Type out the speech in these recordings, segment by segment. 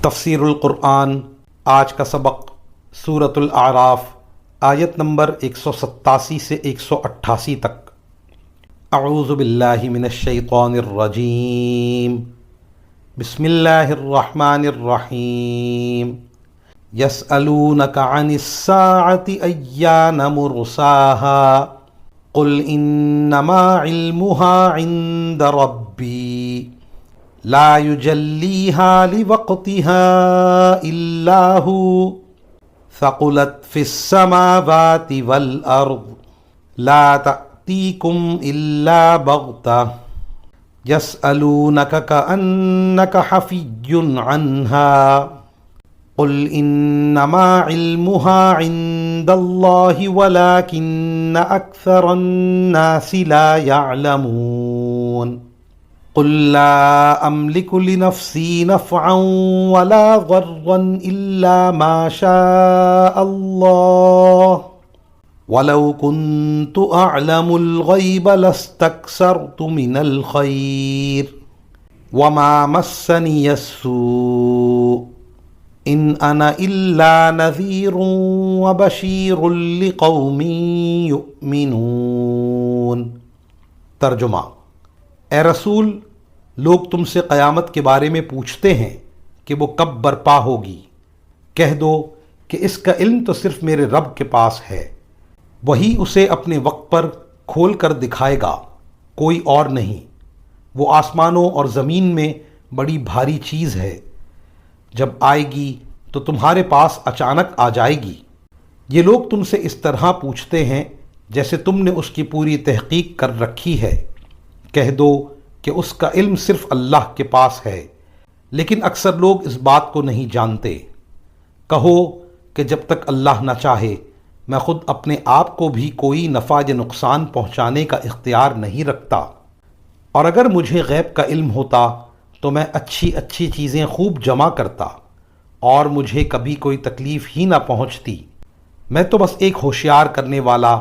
تفسیر القرآن آج کا سبق سورۃ الاعراف آیت نمبر 187 سے 188 تک۔ اعوذ باللہ من الشیطان الرجیم، بسم اللہ الرحمن الرحیم۔ یسألونک عن الساعۃ ایان مرساہا قل انما علمها عند ربی لا يجليها لوقتها إلا هو ثقلت في السماوات والأرض لا تأتيكم إلا بغتة يسألونك كأنك حفي عنها قل إنما علمها عند الله ولكن أكثر الناس لا يعلمون قل لا أملك لنفسي نفعا ولا ضرا إلا ما شاء الله ولو كنت أعلم الغيب لاستكثرت من الخير وما مسني السوء إن أنا إلا نذير وبشير لقوم يؤمنون۔ ترجمہ: اے رسول، لوگ تم سے قیامت کے بارے میں پوچھتے ہیں کہ وہ کب برپا ہوگی۔ کہہ دو کہ اس کا علم تو صرف میرے رب کے پاس ہے، وہی اسے اپنے وقت پر کھول کر دکھائے گا، کوئی اور نہیں۔ وہ آسمانوں اور زمین میں بڑی بھاری چیز ہے، جب آئے گی تو تمہارے پاس اچانک آ جائے گی۔ یہ لوگ تم سے اس طرح پوچھتے ہیں جیسے تم نے اس کی پوری تحقیق کر رکھی ہے۔ کہہ دو کہ اس کا علم صرف اللہ کے پاس ہے، لیکن اکثر لوگ اس بات کو نہیں جانتے۔ کہو کہ جب تک اللہ نہ چاہے میں خود اپنے آپ کو بھی کوئی نفع یا نقصان پہنچانے کا اختیار نہیں رکھتا، اور اگر مجھے غیب کا علم ہوتا تو میں اچھی چیزیں خوب جمع کرتا اور مجھے کبھی کوئی تکلیف ہی نہ پہنچتی۔ میں تو بس ایک ہوشیار کرنے والا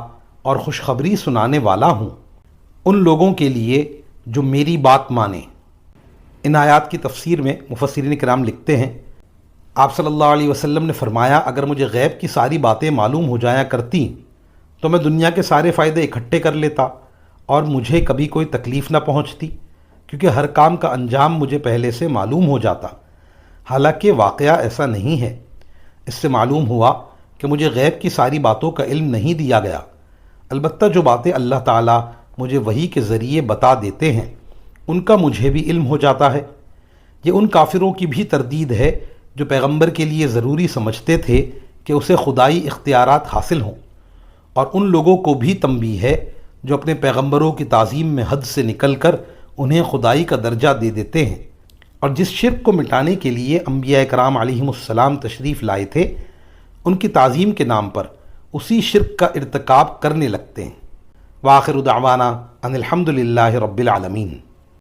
اور خوشخبری سنانے والا ہوں ان لوگوں کے لیے جو میری بات مانیں۔ ان آیات کی تفسیر میں مفسرین کرام لکھتے ہیں، آپ صلی اللہ علیہ وسلم نے فرمایا، اگر مجھے غیب کی ساری باتیں معلوم ہو جایا کرتی تو میں دنیا کے سارے فائدے اکٹھے کر لیتا اور مجھے کبھی کوئی تکلیف نہ پہنچتی، کیونکہ ہر کام کا انجام مجھے پہلے سے معلوم ہو جاتا۔ حالانکہ واقعہ ایسا نہیں ہے۔ اس سے معلوم ہوا کہ مجھے غیب کی ساری باتوں کا علم نہیں دیا گیا، البتہ جو باتیں اللہ تعالیٰ مجھے وحی کے ذریعے بتا دیتے ہیں ان کا مجھے بھی علم ہو جاتا ہے۔ یہ ان کافروں کی بھی تردید ہے جو پیغمبر کے لیے ضروری سمجھتے تھے کہ اسے خدائی اختیارات حاصل ہوں، اور ان لوگوں کو بھی تنبیہ ہے جو اپنے پیغمبروں کی تعظیم میں حد سے نکل کر انہیں خدائی کا درجہ دے دیتے ہیں، اور جس شرک کو مٹانے کے لیے انبیاء کرام علیہم السلام تشریف لائے تھے ان کی تعظیم کے نام پر اسی شرک کا ارتکاب کرنے لگتے ہیں۔ وآخر دعوانا ان الحمد للہ رب العالمین۔